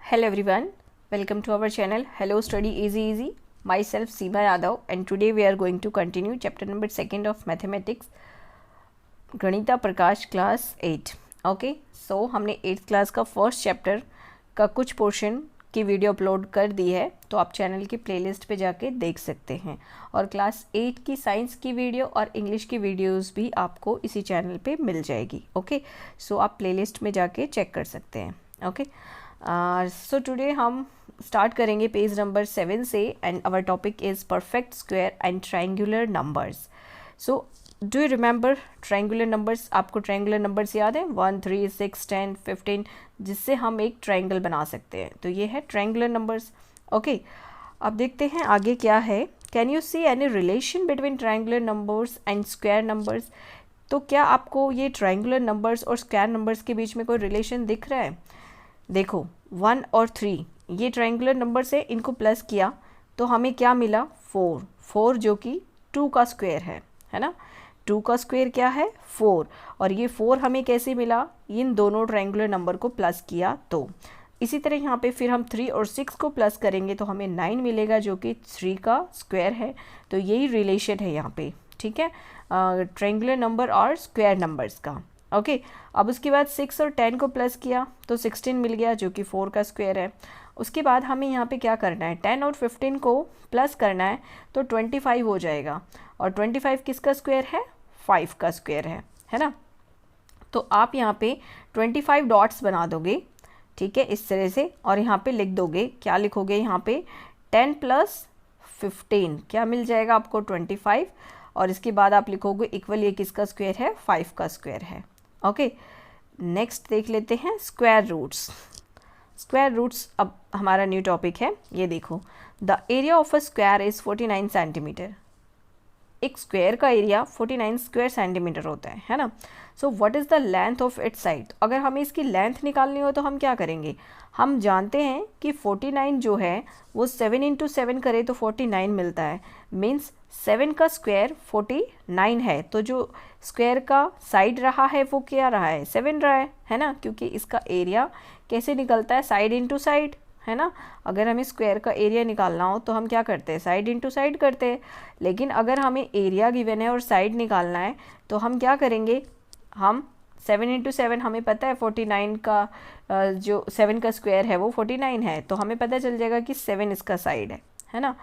Hello everyone, welcome to our channel Hello Study Easy. Myself Seema Yadav, and today we are going to continue chapter number 2 of mathematics, Ganita Prakash class 8. Okay, so हमने 8th class का first chapter का कुछ portion की video upload कर दी है, तो आप channel की प्लेलिस्ट पे जाके देख सकते हैं. और क्लास 8 की साइंस की वीडियो और इंग्लिश की वीडियोस भी आपको इसी चैनल पे मिल जाएगी. ओके, सो आप प्लेलिस्ट में जाके चेक कर सकते हैं. ओके, सो टुडे हम स्टार्ट करेंगे पेज नंबर 7 से, and our topic is perfect square and triangular numbers. So do you remember triangular numbers? आपको ट्रायंगुलर नंबर्स याद है? 1, 3, 6, 10, 15, जिससे हम एक ट्रायंगल बना सकते हैं. तो ये है ट्रायंगुलर नंबर्स. ओके, अब देखते हैं आगे क्या है. Can you see any relation between triangular numbers and square numbers? तो क्या आपको ये ट्रायंगुलर नंबर्स और स्क्वायर नंबर्स के बीच में कोई रिलेशन दिख रहा है? देखो, 1 और 3 ये ट्रायंगुलर नंबर से इनको प्लस किया तो हमें क्या मिला? 4 जो कि 2 का स्क्वायर है ना. 2 का स्क्वायर क्या है? 4. और ये 4 हमें कैसे मिला? इन दोनों ट्रायंगुलर नंबर को प्लस किया. तो इसी तरह यहाँ पे फिर हम 3 और 6 को प्लस करेंगे तो हमें 9 मिलेगा, जो कि 3 का स्क्वायर है. तो यही रिलेशन है यहाँ पे, ठीक है, ट्रायंगुलर नंबर और स्क्वायर नंबर्स का. ओके, अब उसके बाद 6 और 10 को प्लस किया तो 16 मिल गया, जो कि 4 का स्क्वायर है. उसके बाद हमें यहाँ पे क्या करना है? 10 और 15 को प्लस करना है तो 25 हो जाएगा. और 25 किसका स्क्वायर है? 5 का स्क्वायर है ना. तो आप यहाँ पे 25 डॉट्स बना दोगे, ठीक है, इस तरह से. और यहाँ पे लिख दोगे, क्या लिखोगे यहाँ पे? 10 + 15 क्या मिल जाएगा आपको? 25. और इसके बाद आप लिखोगे इक्वल, ये किसका स्क्वायर है? 5 का स्क्वायर है. ओके, नेक्स्ट देख लेते हैं स्क्वायर रूट्स. स्क्वायर रूट्स अब हमारा न्यू टॉपिक है. ये देखो, the area of a square is 49 centimetre. एक स्क्वायर का एरिया 49 स्क्वायर सेंटीमीटर होता है ना. So what is the length of its side? अगर हमें इसकी लेंथ निकालनी हो तो हम क्या करेंगे? हम जानते हैं कि 49 जो है वो 7 × 7 करे तो 49 मिलता है. मीन्स 7 का स्क्वायर 49 है. तो जो स्क्वायर का साइड रहा है वो क्या रहा है? 7 रहा है ना, क्योंकि इसका एरिया कैसे निकलता है? साइड इंटू साइड, है ना. अगर हमें स्क्वायर का एरिया निकालना हो तो हम क्या करते हैं? साइड इंटू साइड करते हैं. लेकिन अगर हमें एरिया गिवन है और साइड निकालना है तो हम क्या करेंगे? हम 7 × 7 हमें पता है 49 का जो 7 का स्क्वायर है वो 49 है, तो हमें पता चल जाएगा कि 7 इसका साइड है ना.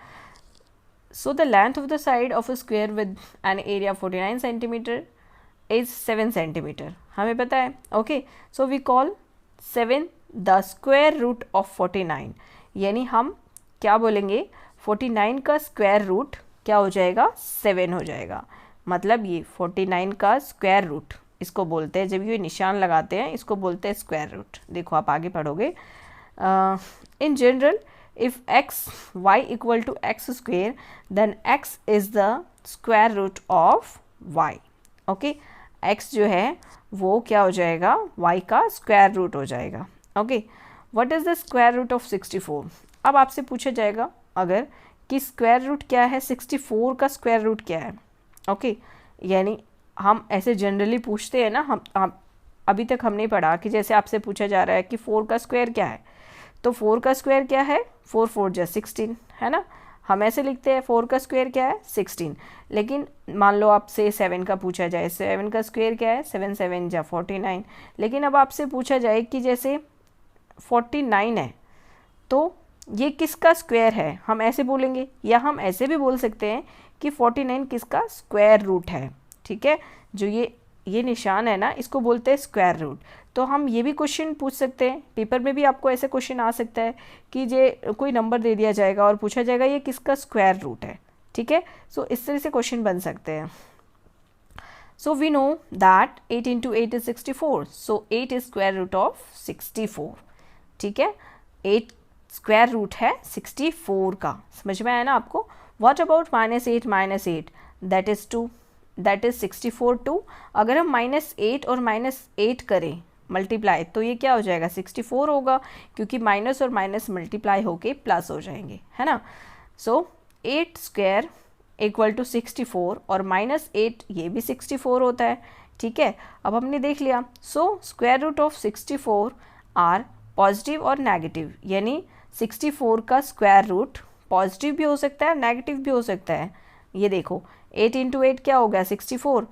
So the length of the side of a square with an area 49 centimetre is 7 centimetre, हमें पता है. Okay, so we call 7 the square root of 49. यानी हम क्या बोलेंगे? 49 का स्क्वायर रूट क्या हो जाएगा? 7 हो जाएगा. मतलब ये 49 का स्क्वायर रूट इसको बोलते हैं. जब ये निशान लगाते हैं इसको बोलते हैं स्क्वायर रूट. देखो आप आगे पढ़ोगे. In general, if x y equal to x square, then x is the square root of y. Okay, x जो है वो क्या हो जाएगा? y का स्क्वायर रूट हो जाएगा. Okay, what is the square root of 64? अब आपसे पूछा जाएगा अगर कि स्क्वायर रूट क्या है, 64 का स्क्वायर रूट क्या है. ओके, यानी हम ऐसे जनरली पूछते हैं ना. हम अभी तक हमने पढ़ा कि जैसे आपसे पूछा जा रहा है कि 4 का स्क्वायर क्या है, तो 4 का स्क्वायर क्या है? 4 4 जा 16, है ना. हम ऐसे लिखते हैं 4 का स्क्वायर क्या है? 16. लेकिन मान लो आपसे 7 का पूछा जाए, 7 का स्क्वायर क्या है? 7 7 जा 49. लेकिन अब आपसे पूछा जाए कि जैसे 49 है तो ये किसका स्क्वायर है? हम ऐसे बोलेंगे, या हम ऐसे भी बोल सकते हैं कि 49 किसका स्क्वायर रूट है. ठीक है, जो ये निशान है ना, इसको बोलते हैं स्क्वायर रूट. तो हम ये भी क्वेश्चन पूछ सकते हैं, पेपर में भी आपको ऐसे क्वेश्चन आ सकता है कि ये कोई नंबर दे दिया जाएगा और पूछा जाएगा ये किसका स्क्वायर रूट है. ठीक है, सो इस तरह से क्वेश्चन बन सकते हैं. So we know that 8 × 8 is 64. So 8 is square root of 64. ठीक है, 8 स्क्वायर रूट है 64 का. समझ में आया ना आपको? What about -8 -8? That is 2. That is 64 2. अगर हम -8 और -8 करें मल्टीप्लाई तो ये क्या हो जाएगा? 64 होगा, क्योंकि माइनस और माइनस मल्टीप्लाई होके प्लस हो जाएंगे, है ना. सो 8 स्क्वायर इक्वल टू 64 और -8 ये भी 64 होता है. ठीक है, अब हमने देख लिया. So square root of 64 are positive और नेगेटिव, यानी 64 का स्क्वायर रूट पॉजिटिव भी हो सकता है, नेगेटिव भी हो सकता है। ये देखो 8 इंटू 8 क्या हो गया 64,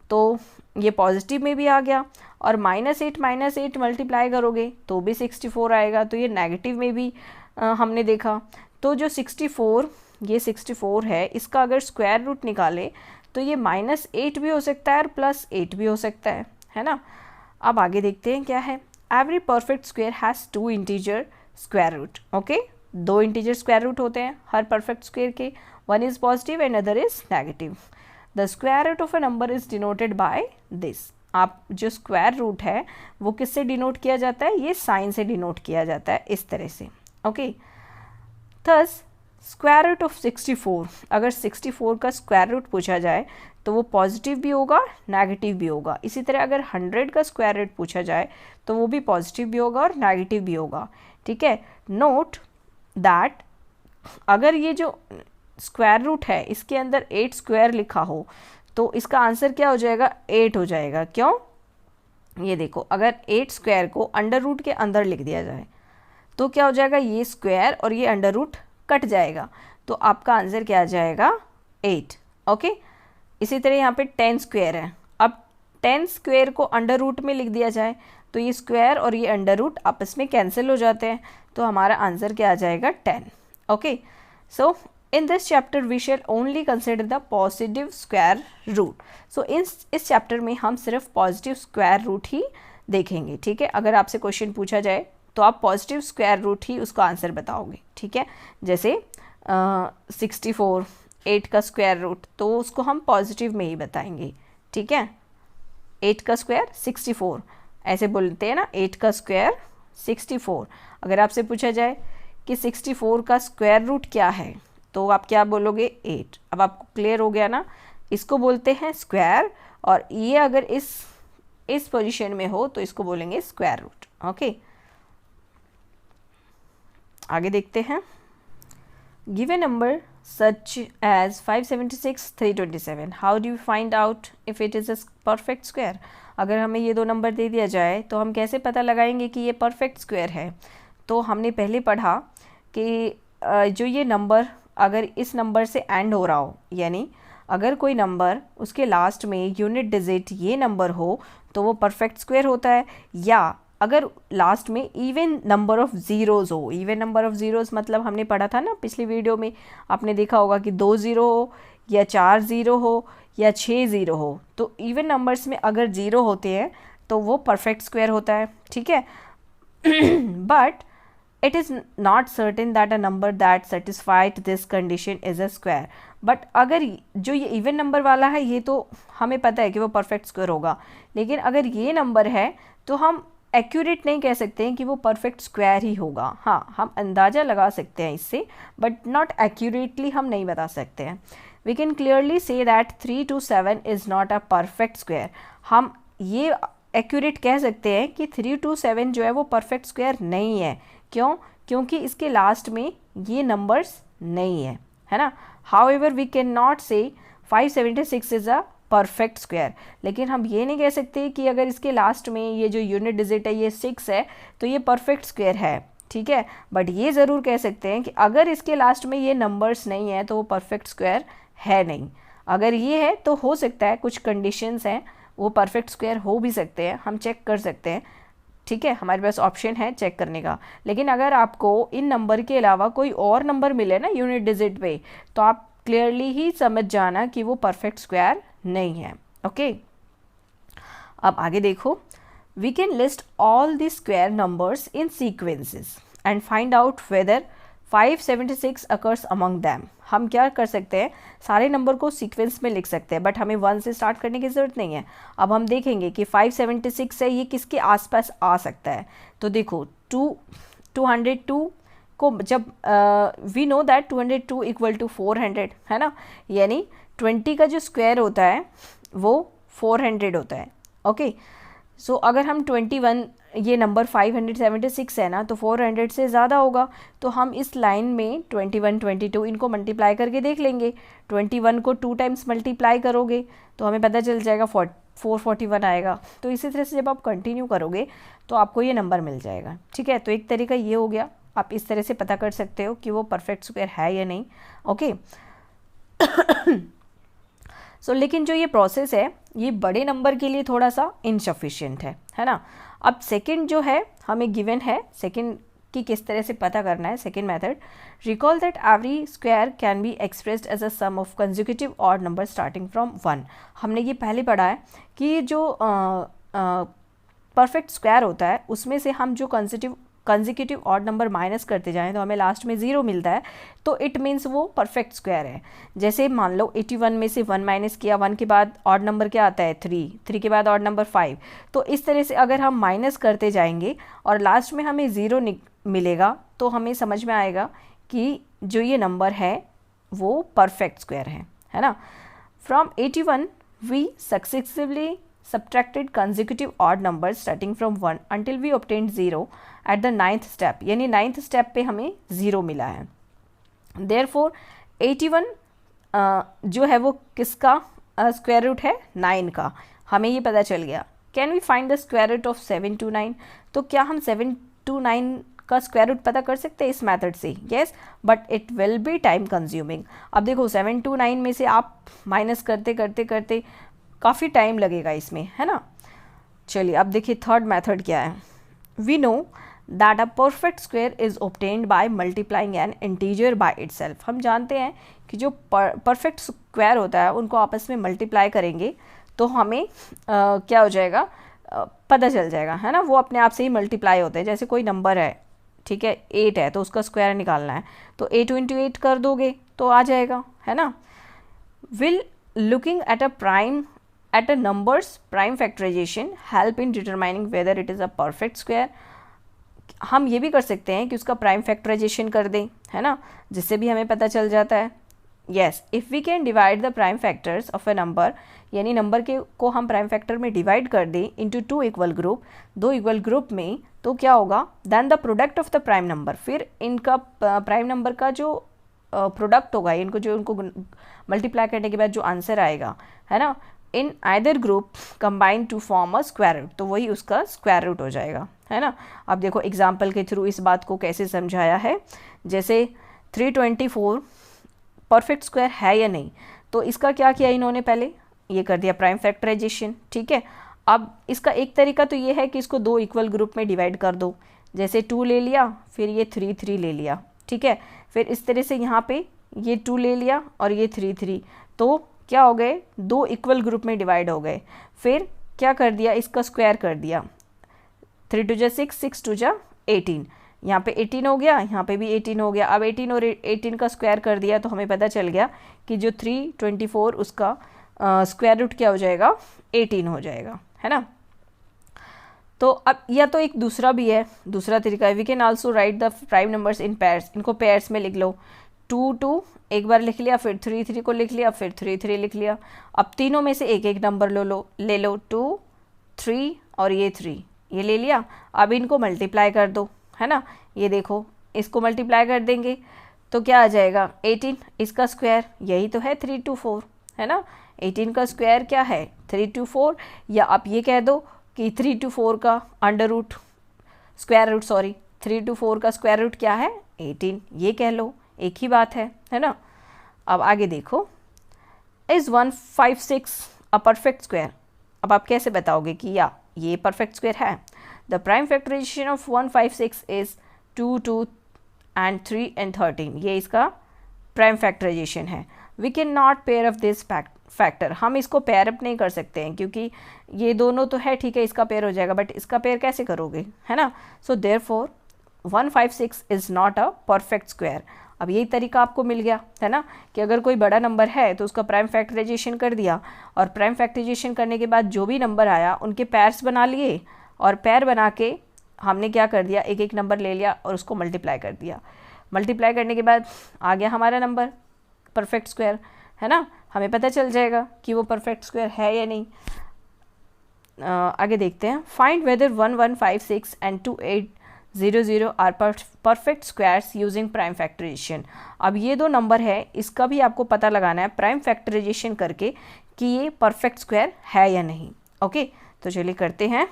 तो ये पॉजिटिव में भी आ गया, और -8 मल्टीप्लाई करोगे तो भी 64 आएगा, तो ये नेगेटिव में भी हमने देखा। तो जो 64 ये 64 है, इसका अगर स्क्वायर रूट निकाले तो ये -8 भी हो सकता है और +8 भी हो सकता है ना। अब आगे देखते हैं क्या है। Every perfect square has 2 integer square root. Okay, 2 integer square root होते हैं हर परफेक्ट स्क्वायर के, one is positive and other is negative. The square root of a number is denoted by this. आप जो स्क्वायर रूट है वो किससे denote किया जाता है, ये साइन से डिनोट किया जाता है, इस तरह से। Okay, thus square root of 64, अगर 64 का स्क्वायर रूट पूछा जाए तो वो पॉजिटिव भी होगा, नेगेटिव भी होगा। इसी तरह अगर 100 का स्क्वायर रूट पूछा जाए तो वो भी पॉजिटिव भी होगा और नेगेटिव भी होगा। ठीक है, नोट दैट अगर ये जो स्क्वायर रूट है इसके अंदर 8 स्क्वायर लिखा हो तो इसका आंसर क्या हो जाएगा, 8 हो जाएगा। क्यों, ये देखो अगर 8 स्क्वायर को अंडर रूट के अंदर लिख दिया जाए तो क्या हो जाएगा, ये स्क्वायर और ये अंडर रूट कट जाएगा, तो आपका आंसर क्या आ जाएगा, 8। ओके, इसी तरह यहाँ पे 10 स्क्वायर है, अब 10 स्क्वायर को अंडर रूट में लिख दिया जाए तो ये स्क्वायर और ये अंडर रूट आपस में कैंसिल हो जाते हैं, तो हमारा आंसर क्या आ जाएगा, 10। Okay, so in this chapter we shall only consider the positive square root. So इस चैप्टर में हम सिर्फ पॉजिटिव स्क्वायर रूट ही देखेंगे। ठीक है, अगर आपसे क्वेश्चन पूछा जाए तो आप पॉजिटिव स्क्वायर रूट ही उसका आंसर बताओगे। ठीक है, जैसे 64 8 का स्क्वायर रूट, तो उसको हम पॉजिटिव में ही बताएंगे। ठीक है, 8 का स्क्वायर 64 ऐसे बोलते हैं ना, 8 का स्क्वायर 64। अगर आपसे पूछा जाए कि 64 का स्क्वायर रूट क्या है तो आप क्या बोलोगे, 8। अब आपको क्लियर हो गया ना, इसको बोलते हैं स्क्वायर, और ये अगर इस पोजीशन में हो तो इसको बोलेंगे स्क्वायर रूट। ओके, आगे देखते हैं। Give a number such as 576 327, how do you find out if it is a perfect square. अगर हमें ये दो नंबर दे दिया जाए तो हम कैसे पता लगाएंगे कि ये परफेक्ट स्क्वायर है। तो हमने पहले पढ़ा कि जो ये नंबर अगर इस नंबर से एंड हो रहा हो, यानी अगर कोई नंबर उसके लास्ट में यूनिट डिजिट ये नंबर हो तो वो परफेक्ट स्क्वायर होता है, या अगर लास्ट में इवन नंबर ऑफ ज़ीरोज़ हो। इवन नंबर ऑफ ज़ीरोज़ मतलब हमने पढ़ा था ना पिछली वीडियो में, आपने देखा होगा कि 2 ज़ीरो हो या 4 ज़ीरो हो या 6 ज़ीरो हो, तो इवन नंबर्स में अगर ज़ीरो होते हैं तो वो परफेक्ट स्क्वायर होता है। ठीक है, but it is not certain that a number that satisfied this condition is a square। But अगर जो ये इवन नंबर वाला है ये तो हमें पता है कि वो परफेक्ट स्क्वायर होगा, लेकिन अगर ये नंबर है तो हम एक्यूरेट नहीं कह सकते हैं कि वो परफेक्ट स्क्वायर ही होगा। हाँ, हम अंदाज़ा लगा सकते हैं इससे, बट नॉट एक्यूरेटली हम नहीं बता सकते हैं। We can clearly see that 3 to 7 is not a perfect square. हम ये एक्यूरेट कह सकते हैं कि 3 to 7 जो है वो परफेक्ट स्क्वायर नहीं है। क्यों, क्योंकि इसके लास्ट में ये नंबर्स नहीं है ना। हाउएवर वी कैन नॉट से 576 इज़ अ परफेक्ट स्क्वायर, लेकिन हम ये नहीं कह सकते कि अगर इसके लास्ट में ये जो यूनिट डिजिट है ये 6 है तो ये परफेक्ट स्क्वायर है। ठीक है, बट ये ज़रूर कह सकते हैं कि अगर इसके लास्ट में ये नंबर्स नहीं है तो वो परफेक्ट स्क्वायर है नहीं। अगर ये है तो हो सकता है कुछ कंडीशंस हैं वो परफेक्ट स्क्वायर हो भी सकते हैं, हम चेक कर सकते हैं। ठीक है, हमारे पास ऑप्शन है चेक करने का। लेकिन अगर आपको इन नंबर के अलावा कोई और नंबर मिले ना यूनिट डिजिट पे, तो आप क्लियरली ही समझ जाना कि वो परफेक्ट स्क्वायर नहीं है। ओके, अब आगे देखो। We can list all the square numbers in sequences and find out whether 576 occurs among them. हम क्या कर सकते हैं, सारे नंबर को सीक्वेंस में लिख सकते हैं, बट हमें 1 से स्टार्ट करने की ज़रूरत नहीं है। अब हम देखेंगे कि 576 है, ये किसके आसपास आ सकता है। तो देखो 202 को जब we know that 202 equal to 400 है ना, यानी 20 का जो स्क्वायर होता है वो 400 होता है। ओके, सो अगर हम 21 ये नंबर 576 है ना, तो 400 से ज़्यादा होगा, तो हम इस लाइन में 21 22 इनको मल्टीप्लाई करके देख लेंगे। 21 को 2 टाइम्स मल्टीप्लाई करोगे तो हमें पता चल जाएगा 441 आएगा। तो इसी तरह से जब आप कंटिन्यू करोगे तो आपको ये नंबर मिल जाएगा। ठीक है, तो एक तरीका ये हो गया, आप इस तरह से पता कर सकते हो कि वो परफेक्ट स्क्वायर है या नहीं। ओके सो लेकिन जो ये प्रोसेस है ये बड़े नंबर के लिए थोड़ा सा इनसफिशिएंट है ना। अब सेकंड जो है हमें गिवन है, सेकंड कि किस तरह से पता करना है। Second method, recall that every square can be expressed as a sum of consecutive odd number starting from 1। हमने ये पहले पढ़ा है कि जो परफेक्ट स्क्वायर होता है उसमें से हम जो कंसेक्यूटिव ऑड नंबर माइनस करते जाएं तो हमें लास्ट में 0 मिलता है, तो इट मीन्स वो परफेक्ट स्क्वायर है। जैसे मान लो 81 में से 1 माइनस किया, 1 के बाद ऑड नंबर क्या आता है 3 के बाद ऑड नंबर 5। तो इस तरह से अगर हम माइनस करते जाएंगे और लास्ट में हमें 0 मिलेगा तो हमें समझ में आएगा कि जो ये नंबर है वो परफेक्ट स्क्वायर है ना। From 81 we successively subtracted consecutive odd numbers starting from 1 until we obtained 0 at the 9th step, यानी 9th step पे हमें 0 मिला है। Therefore 81 जो है वो किसका स्क्वायर रूट है 9 का, हमें ये पता चल गया। Can we find the square root of 7 to 9, तो क्या हम 7 to 9 का स्क्वायर रूट पता कर सकते हैं इस मेथड से? Yes, but it will be time consuming. अब देखो 7 to 9 में से आप माइनस करते करते करते काफ़ी टाइम लगेगा इसमें, है ना। चलिए अब देखिए थर्ड मेथड क्या है। We know that a perfect square is obtained by multiplying an integer by itself. हम जानते हैं कि जो परफेक्ट स्क्वायर होता है उनको आपस में मल्टीप्लाई करेंगे तो हमें क्या हो जाएगा, पता चल जाएगा, है ना। वो अपने आप से ही मल्टीप्लाई होते हैं। जैसे कोई नंबर है, ठीक है 8 है, तो उसका स्क्वायर निकालना है तो 8 into 8 कर दोगे तो आ जाएगा, है ना। Will looking at a prime at a numbers prime factorization help in determining whether it is a perfect square। हम ये भी कर सकते हैं कि उसका प्राइम फैक्टराइजेशन कर दें, है ना, जिससे भी हमें पता चल जाता है। Yes, if we can divide the prime factors of a number, यानी नंबर के को हम प्राइम फैक्टर में डिवाइड कर दें into 2 equal group, 2 equal group में, तो क्या होगा, then the product of the prime number, फिर इनका प्राइम नंबर का जो प्रोडक्ट होगा, इनको जो उनको मल्टीप्लाई करने के बाद जो आंसर आएगा, है ना, in either group combine to form a square root, तो वही उसका स्क्वायर रूट हो जाएगा, है ना। अब देखो एग्जाम्पल के थ्रू इस बात को कैसे समझाया है। जैसे 324 परफेक्ट स्क्वायर है या नहीं, तो इसका क्या किया इन्होंने, पहले ये कर दिया प्राइम फैक्टराइजेशन, ठीक है। अब इसका एक तरीका तो ये है कि इसको 2 इक्वल ग्रुप में डिवाइड कर दो, जैसे 2 ले लिया, फिर ये 3 ले लिया, ठीक है, फिर इस तरह से यहाँ पे ये 2 ले लिया और ये 3, तो क्या हो गए, 2 इक्वल ग्रुप में डिवाइड हो गए। फिर क्या कर दिया, इसका स्क्वायर कर दिया, 3 2 6, 6 2 18, यहाँ पे 18 हो गया, यहाँ पे भी 18 हो गया। अब 18 और 18 का स्क्वायर कर दिया तो हमें पता चल गया कि जो 324 उसका स्क्वायर रूट क्या हो जाएगा, 18 हो जाएगा, है ना। तो अब या तो एक दूसरा भी है, दूसरा तरीका है, we can also write the prime numbers in pairs, इनको पेयर्स में लिख लो। 2 2 एक बार लिख लिया, फिर 3 को लिख लिया, फिर 3 लिख लिया। अब तीनों में से एक एक नंबर ले लो 2 3 और ये 3 ये ले लिया। अब इनको मल्टीप्लाई कर दो, है ना, ये देखो इसको मल्टीप्लाई कर देंगे तो क्या आ जाएगा 18, इसका स्क्वायर यही तो है 324, है ना। 18 का स्क्वायर क्या है 324, या आप ये कह दो कि 324 का under root square root, sorry 324 का स्क्वायर रूट क्या है 18, ये कह लो, एक ही बात है ना। अब आगे देखो, इज 156 अ परफेक्ट स्क्वायर। अब आप कैसे बताओगे कि या ये परफेक्ट स्क्वायर है। The prime factorisation of 156 is 2 2 and 3 and 13, ये इसका प्राइम फैक्टराइजेशन है। We can not pair of this factor, हम इसको पेयर अप नहीं कर सकते हैं क्योंकि ये दोनों तो है, ठीक है, इसका पेयर हो जाएगा, बट इसका पेयर कैसे करोगे, है ना। So therefore 156 is not a perfect square. अब यही तरीका आपको मिल गया, है ना, कि अगर कोई बड़ा नंबर है तो उसका प्राइम फैक्टराइजेशन कर दिया, और प्राइम फैक्टराइजेशन करने के बाद जो भी नंबर आया उनके पेयर्स बना लिए, और पेयर बना के हमने क्या कर दिया, एक एक नंबर ले लिया और उसको मल्टीप्लाई कर दिया। मल्टीप्लाई करने के बाद आ गया हमारा नंबर परफेक्ट स्क्वायर, है ना, हमें पता चल जाएगा कि वो परफेक्ट स्क्वायर है या नहीं। आगे देखते हैं, find whether 1156 and 2800 are perfect squares using prime factorisation. अब ये दो नंबर है, इसका भी आपको पता लगाना है प्राइम फैक्टराइजेशन करके कि ये परफेक्ट स्क्वायर है या नहीं। ओके, तो चलिए करते हैं।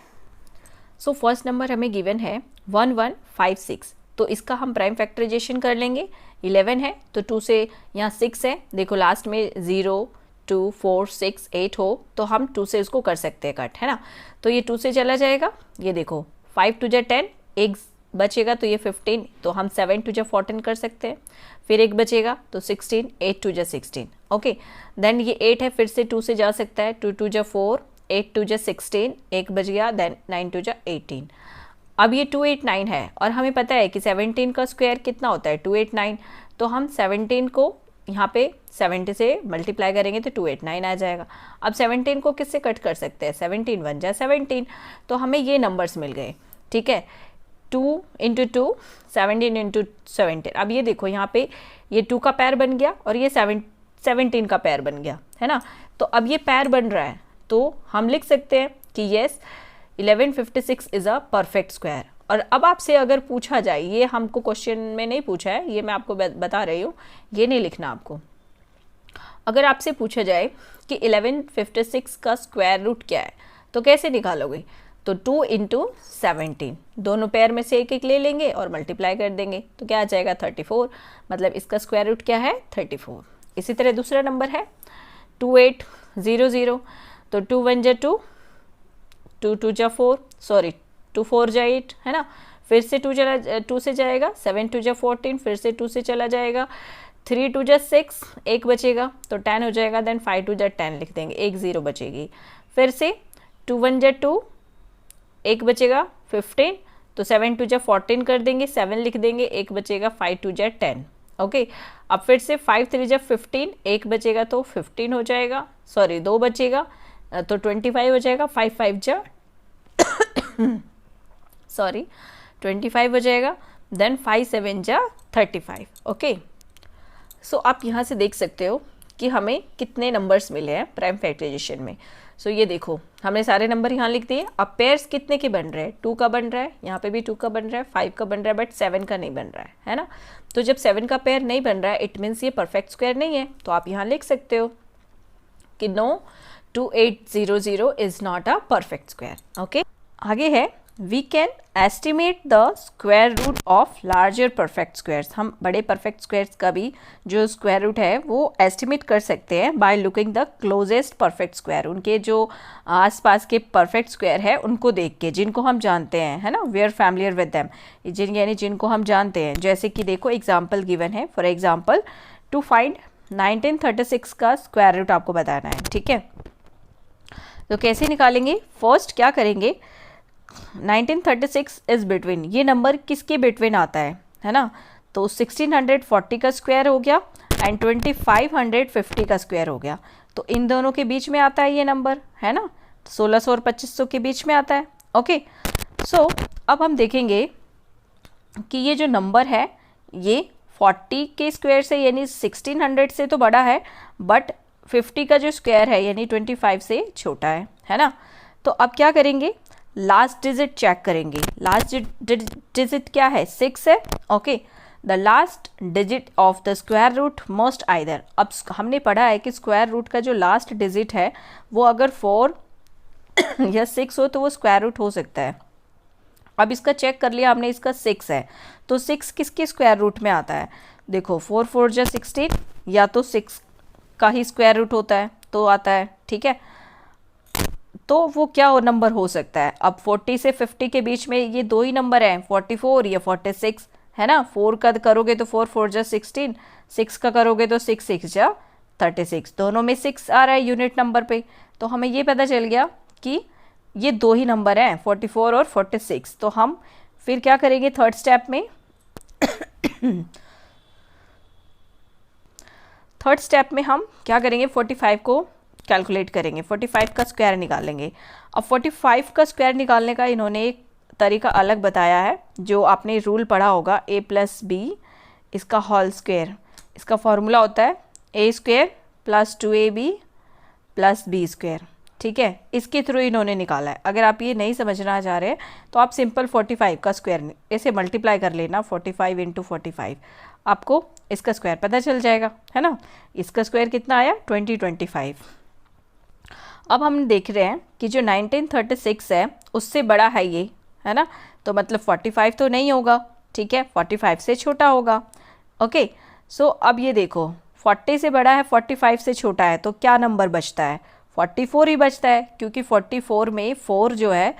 सो फर्स्ट नंबर हमें गिवन है 1156, तो इसका हम प्राइम फैक्टराइजेशन कर लेंगे। 11 है तो 2 से, यहाँ 6 है, देखो लास्ट में 0 2 4 6 8 हो तो हम 2 से इसको कर सकते हैं कट, है ना। तो ये 2 से चला जाएगा, ये देखो 5 2 जा 10, एक बचेगा तो ये 15, तो हम 7 2 जा 14 कर सकते हैं। फिर एक बचेगा तो 16, 8 2 जा 16, ओके। देन ये 8 है, फिर से 2 से जा सकता है, 2 2 जा 4, 8 2 जा 16, एक बच गया, देन 9 2 जा 18। अब ये 289 है और हमें पता है कि 17 का स्क्वायर कितना होता है 289, तो हम 17 को यहाँ पे 70 से मल्टीप्लाई करेंगे तो 289 आ जाएगा। अब 17 को किससे कट कर सकते हैं, 17 1 जा 17, तो हमें ये नंबर्स मिल गए, ठीक है। 2 × 2 17 × 17। अब ये देखो यहाँ पे ये 2 का पैर बन गया और ये 17 का पैर बन गया, है ना। तो अब ये पैर बन रहा है तो हम लिख सकते हैं कि yes 1156 is a perfect square. और अब आपसे अगर पूछा जाए, ये हमको क्वेश्चन में नहीं पूछा है, ये मैं आपको बता रही हूँ, ये नहीं लिखना आपको। अगर आपसे पूछा जाए कि 1156 का स्क्वायर रूट क्या है तो कैसे निकालोगे, तो 2 × 17, दोनों पैर में से एक एक ले लेंगे और मल्टीप्लाई कर देंगे तो क्या आ जाएगा 34, मतलब इसका स्क्वायर रूट क्या है 34। इसी तरह दूसरा नंबर है 2800, तो 2 1 जा 2, 2 2 जा 4, सॉरी 2 4 जा 8, है ना। फिर से 2 से जाएगा, 7 2 जा 14, फिर से 2 से चला जाएगा, 3 2 जा 6, एक बचेगा तो 10 हो जाएगा, देन 5 2 जा 10 लिख देंगे, एक 0 बचेगी। फिर से 2 1 जा 2, एक बचेगा 15, तो 7 2 जा 14 कर देंगे, 7 लिख देंगे, एक बचेगा, 5 2 जा 10, ओके। अब फिर से 5 3 जा 15, एक बचेगा तो 15 हो जाएगा, सॉरी 2 बचेगा तो 25 हो जाएगा, 5 5 जा सॉरी 25 हो जाएगा, देन 5 7 जा 35, ओके। सो आप यहाँ से देख सकते हो कि हमें कितने नंबर्स मिले हैं प्राइम फैक्टराइजेशन में। सो ये देखो हमने सारे नंबर यहाँ लिख दिए। अब पेयर्स कितने के बन रहे हैं, 2 का बन रहा है, यहाँ पे भी 2 का बन रहा है, 5 का बन रहा है, बट 7 का नहीं बन रहा है ना। तो जब 7 का पेयर नहीं बन रहा है इट मीन्स ये परफेक्ट स्क्वायर नहीं है, तो आप यहाँ लिख सकते हो कि no 2800 is not a perfect square, okay. आगे है we can estimate the square root of larger perfect squares. हम बड़े परफेक्ट स्क्वायर्स का भी जो स्क्वायर रूट है वो एस्टिमेट कर सकते हैं by looking the closest perfect square. उनके जो आसपास के परफेक्ट स्क्वायर है उनको देख के, जिनको हम जानते हैं, है ना, we are familiar with them, यानी जिनको हम जानते हैं। जैसे कि देखो एग्जाम्पल गिवन है, फॉर एग्जाम्पल टू फाइंड 1936 का स्क्वायर रूट आपको बताना है, ठीक है। तो कैसे निकालेंगे, फर्स्ट क्या करेंगे, 1936 इज बिटवीन, ये नंबर किसके बिटवीन आता है ना। तो 1640 का स्क्वायर हो गया एंड 2550 का स्क्वायर हो गया, तो इन दोनों के बीच में आता है ये नंबर, है ना। 1600 और 2500 के बीच में आता है, ओके। सो अब हम देखेंगे कि ये जो नंबर है ये 40 के स्क्वायर से यानी 1600 से तो बड़ा है, बट 50 का जो स्क्वायर है यानी 25 से छोटा है ना। तो अब क्या करेंगे, लास्ट डिजिट चेक करेंगे। लास्ट डिजिट क्या है, 6 है, okay. The last digit of the square root must either, अब हमने पढ़ा है कि स्क्वायर रूट का जो लास्ट डिजिट है वो अगर 4 या 6 हो तो वो स्क्वायर रूट हो सकता है। अब इसका चेक कर लिया हमने, इसका 6 है, तो 6 किसके स्क्वायर रूट में आता है, देखो 4 4 जा 16, या तो 6 का ही स्क्वायर रूट होता है तो आता है, ठीक है। तो वो क्या नंबर हो सकता है, अब 40 से 50 के बीच में ये दो ही नंबर हैं, 44 या 46, है ना। 4 का करोगे तो 4 4 जा 16, 6 का करोगे तो 6 6 जा 36, दोनों में 6 आ रहा है यूनिट नंबर पे। तो हमें ये पता चल गया कि ये दो ही नंबर हैं 44 और 46। तो हम फिर क्या करेंगे, थर्ड स्टेप में थर्ड स्टेप में हम क्या करेंगे, 45 को कैलकुलेट करेंगे, 45 का स्क्वायर निकालेंगे। अब 45 का स्क्वायर निकालने का इन्होंने एक तरीका अलग बताया है, जो आपने रूल पढ़ा होगा a+b इसका होल स्क्वायर। इसका फॉर्मूला होता है a² + 2ab + b स्क्वायर, ठीक है। इसके थ्रू इन्होंने निकाला है। अगर आप ये नहीं समझना चाह रहे तो आप सिंपल 45 का स्क्वायर ऐसे मल्टीप्लाई कर लेना, 45 × 45, आपको इसका स्क्वायर पता चल जाएगा, है ना। इसका स्क्वायर कितना आया, 2025। अब हम देख रहे हैं कि जो 1936 है उससे बड़ा है ये, है ना, तो मतलब 45 तो नहीं होगा, ठीक है, 45 से छोटा होगा। ओके, सो अब ये देखो 40 से बड़ा है, 45 से छोटा है, तो क्या नंबर बचता है? 44 ही बचता है, क्योंकि 44 में 4 जो है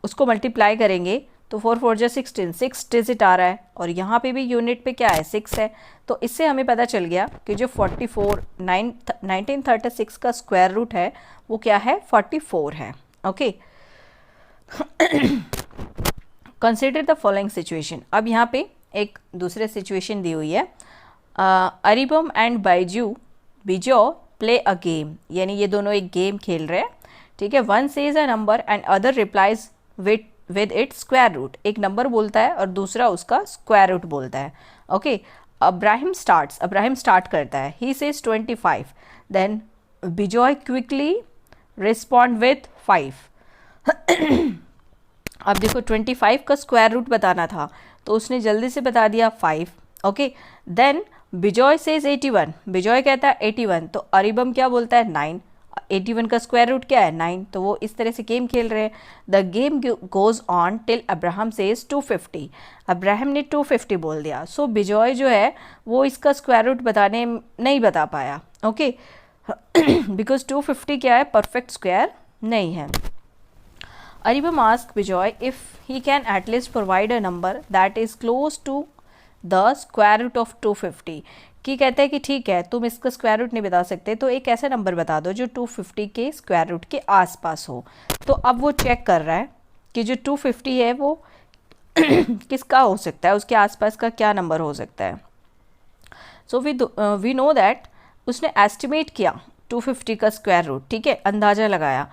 उसको मल्टीप्लाई करेंगे तो 4 4 जा 16, 6 डिजिट आ रहा है, और यहाँ पे भी यूनिट पे क्या है, 6 है। तो इससे हमें पता चल गया कि जो 1936 का स्क्वायर रूट है वो क्या है, 44 है। Okay, consider the following situation. अब यहाँ पे एक दूसरे सिचुएशन दी हुई है, Aribam and Bijo play a game, यानी ये दोनों एक गेम खेल रहे हैं, ठीक है। One says a number and other replies with its square root, एक नंबर बोलता है और दूसरा उसका स्क्वायर रूट बोलता है। ओके, अब्राहिम स्टार्ट करता है, he says 25, then Bijoy quickly respond with 5। अब देखो 25 का स्क्वायर रूट बताना था तो उसने जल्दी से बता दिया 5। Okay, then Bijoy says 81, Bijoy कहता है 81, तो अरिबम क्या बोलता है 9, 81 का स्क्वायर रूट क्या है 9, तो वो इस तरह से गेम खेल रहे हैं। The game goes on till Abraham says 250, Abraham ने 250 बोल दिया, सो बिजॉय जो है वो इसका स्क्वायर रूट नहीं बता पाया। ओके, बिकॉज 250 क्या है, परफेक्ट स्क्वायर नहीं है। Aribam asked Bijoy if he can at least provide a number that is close to the square root of 250, कि कहते हैं कि ठीक है तुम इसका स्क्वायर रूट नहीं बता सकते तो एक ऐसा नंबर बता दो जो 250 के स्क्वायर रूट के आसपास हो। तो अब वो चेक कर रहा है कि जो 250 है वो किसका हो सकता है, उसके आसपास का क्या नंबर हो सकता है। सो वी नो दैट उसने एस्टिमेट किया 250 का स्क्वायर रूट, ठीक है, अंदाज़ा लगाया।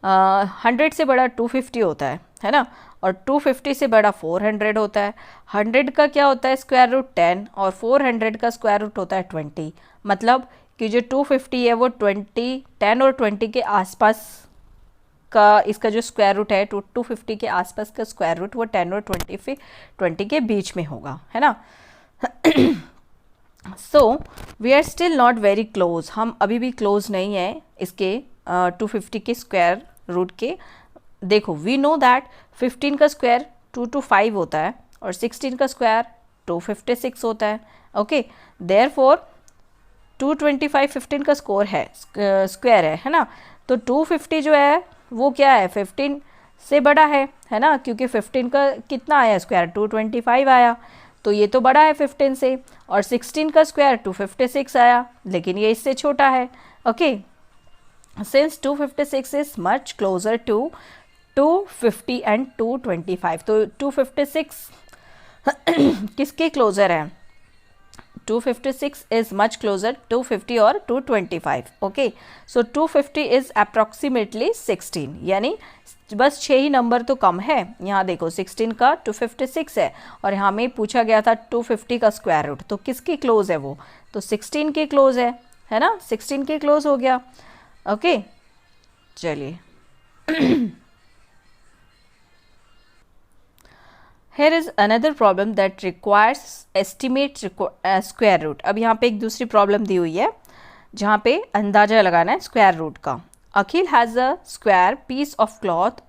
100 से बड़ा 250 होता है ना, और 250 से बड़ा 400 होता है। 100 का क्या होता है स्क्वायर रूट 10, और 400 का स्क्वायर रूट होता है 20। मतलब कि जो 250 है वो 10 और 20 के आसपास का इसका जो स्क्वायर रूट है, 250 के आसपास का स्क्वायर रूट वो 10 और 20 के बीच में होगा, है ना। So we are still not very close, हम अभी भी क्लोज नहीं है इसके 250 के स्क्वायर रूट के। देखो वी नो दैट 15 का स्क्वायर 2 to 5 होता है और 16 का स्क्वायर 256 होता है। ओके, देयरफॉर 225 15 का स्क्वायर है ना, तो 250 जो है वो क्या है, 15 से बड़ा है ना, क्योंकि 15 का कितना आया स्क्वायर, 225 आया, तो ये तो बड़ा है 15 से। और 16 का स्क्वायर 256 आया, लेकिन ये इससे छोटा है। Okay, since 256 is much closer to 250 and 225, तो 256 किसके क्लोजर है, 256 is much closer 250 और 225। ओके, सो 250 is approximately 16, यानी बस 6 ही नंबर तो कम है। यहाँ देखो 16 का 256 है और यहाँ में पूछा गया था 250 का स्क्वायर रूट, तो किसकी क्लोज है वो, तो 16 के क्लोज है ना, 16 के क्लोज हो गया। ओके, चलिए here is another problem that requires estimate square root। अब यहाँ पे एक दूसरी प्रॉब्लम दी हुई है जहाँ पे अंदाजा लगाना है स्क्वायर रूट का। Akhil has a square piece of cloth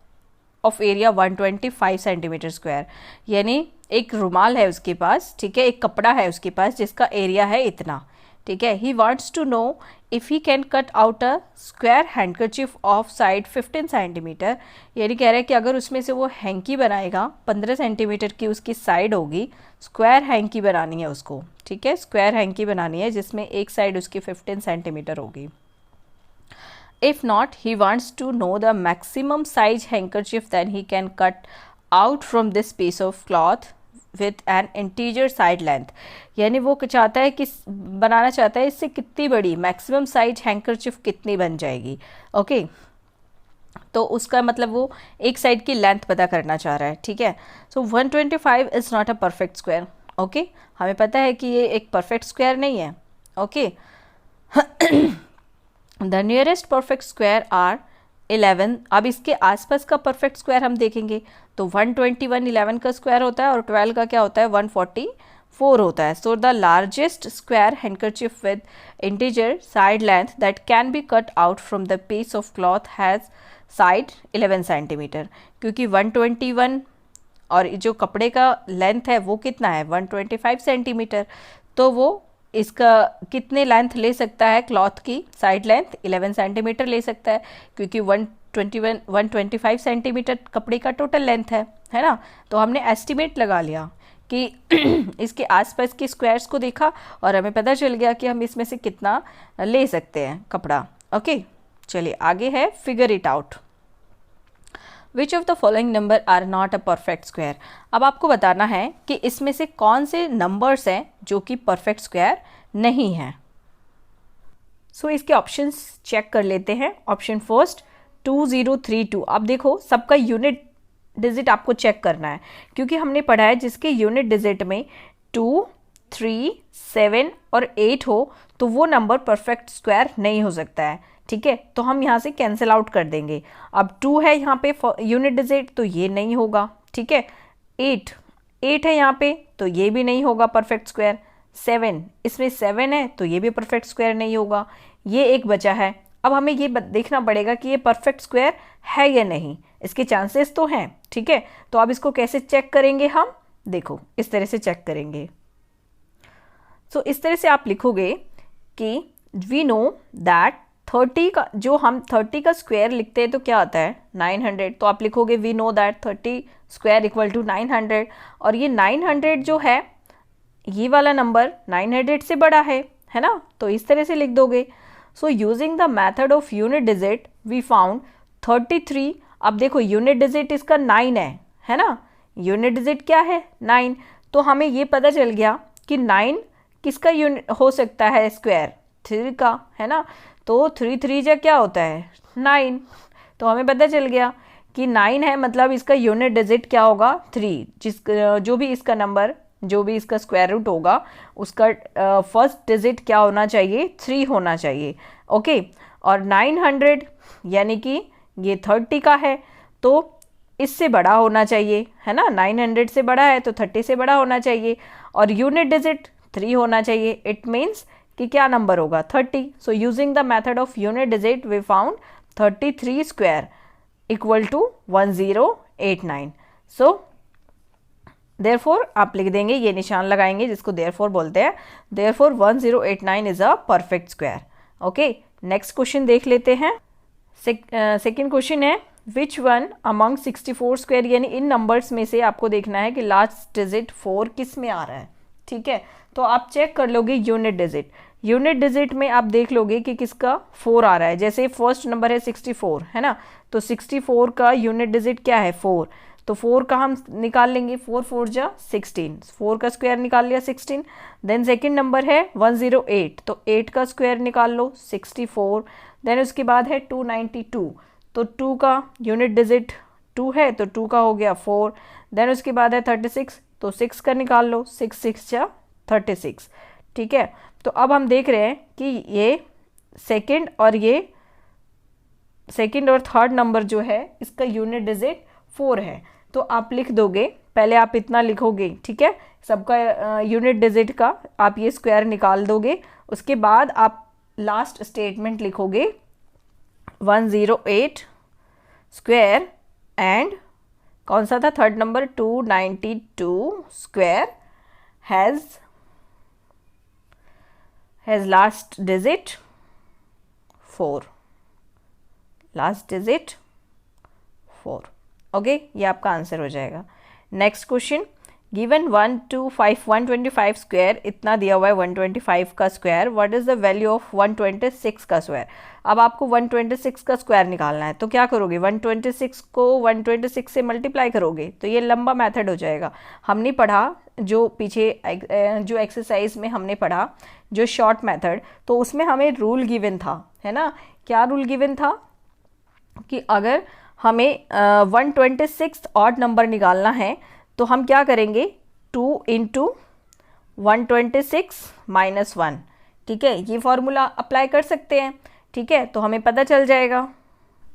of area 125 centimetre square, यानी एक रुमाल है उसके पास, ठीक है, एक कपड़ा है उसके पास जिसका एरिया है इतना, ठीक है। He wants to know if he can cut out a square handkerchief of side 15 centimetre, यानी कह रहा है कि अगर उसमें से वो हैंकी बनाएगा 15 सेंटीमीटर की उसकी साइड होगी, स्क्वायर हैंकी बनानी है उसको, ठीक है, स्क्वायर हैंकी बनानी है जिसमें एक साइड उसकी 15 सेंटीमीटर होगी। If not he wants to know the maximum size handkerchief than he can cut out from this piece of cloth with an integer side length, यानी वो चाहता है कि बनाना चाहता है इससे कितनी बड़ी मैक्सिमम साइज हैंकरचिफ कितनी बन जाएगी। ओके, तो उसका मतलब वो एक साइड की लेंथ पता करना चाह रहा है, ठीक है। सो 125 is not a perfect square. Okay, हमें पता है कि ये एक परफेक्ट स्क्वायर नहीं है। Okay, the nearest perfect square are 11। अब इसके आसपास का परफेक्ट स्क्वायर हम देखेंगे तो 121 11 का स्क्वायर होता है और 12 का क्या होता है 140 4 होता है. So the largest square handkerchief with integer side length that can be cut out from the piece of cloth has side 11 centimetre. क्योंकि 121 और जो कपड़े का लेंथ है वो कितना है 125 सेंटीमीटर, तो वो इसका कितने लेंथ ले सकता है, क्लॉथ की साइड लेंथ 11 सेंटीमीटर ले सकता है, क्योंकि 125 सेंटीमीटर कपड़े का टोटल लेंथ है ना. तो हमने एस्टिमेट लगा लिया कि इसके आसपास के स्क्वायर्स को देखा और हमें पता चल गया कि हम इसमें से कितना ले सकते हैं कपड़ा. ओके, चलिए आगे है figure it out. Which of the following number are not a perfect square. अब आपको बताना है कि इसमें से कौन से नंबर्स हैं जो कि परफेक्ट स्क्वायर नहीं हैं. सो इसके ऑप्शंस चेक कर लेते हैं. Option first 2032. अब देखो सबका यूनिट डिजिट आपको चेक करना है, क्योंकि हमने पढ़ा है जिसके यूनिट डिजिट में 2, 3, 7 और 8 हो तो वो नंबर परफेक्ट स्क्वायर नहीं हो सकता है. ठीक है, तो हम यहाँ से कैंसिल आउट कर देंगे. अब 2 है यहाँ पे यूनिट डिजिट तो ये नहीं होगा. ठीक है, 8 है यहाँ पे तो ये भी नहीं होगा परफेक्ट स्क्वायर. 7 इसमें 7 है तो ये भी परफेक्ट स्क्वायर नहीं होगा. ये एक बचा है. अब हमें ये देखना पड़ेगा कि ये परफेक्ट स्क्वायर है या नहीं. इसके चांसेस तो हैं. ठीक है, तो अब इसको कैसे चेक करेंगे हम, देखो इस तरह से चेक करेंगे. सो इस तरह से आप लिखोगे कि वी नो दैट 30 का, जो हम 30 का स्क्वायर लिखते हैं तो क्या आता है 900. तो आप लिखोगे we know that 30 square equal to 900. और ये 900 जो है ये वाला नंबर 900 से बड़ा है ना, तो इस तरह से लिख दोगे. So using the method of unit digit we found 33. अब देखो यूनिट डिजिट इसका 9 है ना, यूनिट डिजिट क्या है 9. तो हमें ये पता चल गया कि 9 किसका यूनिट हो सकता है स्क्वायर, 3 का, है ना. तो 3 3 जा क्या होता है 9. तो हमें पता चल गया कि 9 है, मतलब इसका यूनिट डिजिट क्या होगा 3. जो भी इसका नंबर, जो भी इसका स्क्वायर रूट होगा उसका फर्स्ट डिजिट क्या होना चाहिए 3 होना चाहिए. ओके, और 900 यानी कि ये 30 का है तो इससे बड़ा होना चाहिए, है ना. 900 से बड़ा है तो 30 से बड़ा होना चाहिए और यूनिट डिजिट 3 होना चाहिए. इट मीन्स कि क्या नंबर होगा 30. So using the method of unit digit we found 33 square equal to 1089. So therefore आप लिख देंगे, ये निशान लगाएंगे जिसको देयरफॉर बोलते हैं. Therefore 1089 is a perfect square. Okay, next question देख लेते हैं. सेकेंड क्वेश्चन है विच वन अमंग 64 स्क्वायर, यानी इन नंबर्स में से आपको देखना है कि लास्ट डिजिट 4 किस में आ रहा है. ठीक है, तो आप चेक कर लोगे यूनिट डिजिट. यूनिट डिजिट में आप देख लोगे कि किसका 4 आ रहा है. जैसे फर्स्ट नंबर है 64, है ना, तो 64 का यूनिट डिजिट क्या है 4. तो 4 का हम निकाल लेंगे, 4 4 जा 16, 4 का स्क्वायर निकाल लिया 16. देन सेकंड नंबर है 108, तो 8 का स्क्वायर निकाल लो 64. देन उसके बाद है 292, तो 2 का यूनिट डिजिट 2 है तो 2 का हो गया 4. देन उसके बाद है 36, तो 6 का निकाल लो, 6 6 जा 36. ठीक है, तो अब हम देख रहे हैं कि ये सेकंड और थर्ड नंबर जो है इसका यूनिट डिजिट 4 है. तो आप लिख दोगे, पहले आप इतना लिखोगे. ठीक है, सबका यूनिट डिजिट का आप ये स्क्वायर निकाल दोगे. उसके बाद आप लास्ट स्टेटमेंट लिखोगे 108 स्क्वायर एंड कौन सा था third number 292 square has last digit 4. Last digit 4. Okay, ये आपका आंसर हो जाएगा. नेक्स्ट क्वेश्चन, गिवन 125 स्क्वायर, इतना दिया हुआ है 125 का square. What is the value of 126 का स्क्वायर. अब आपको 126 का स्क्वायर निकालना है, तो क्या करोगे 126 को 126 से मल्टीप्लाई करोगे, तो ये लंबा मेथड हो जाएगा. हमने पढ़ा जो पीछे जो एक्सरसाइज में हमने पढ़ा जो शॉर्ट मेथड, तो उसमें हमें रूल गिवन था, है ना. क्या रूल गिवन था कि अगर हमें 126 ऑड नंबर निकालना है तो हम क्या करेंगे 2 इंटू 126 माइनस 1. ठीक है, ये फॉर्मूला अप्लाई कर सकते हैं. ठीक है, तो हमें पता चल जाएगा.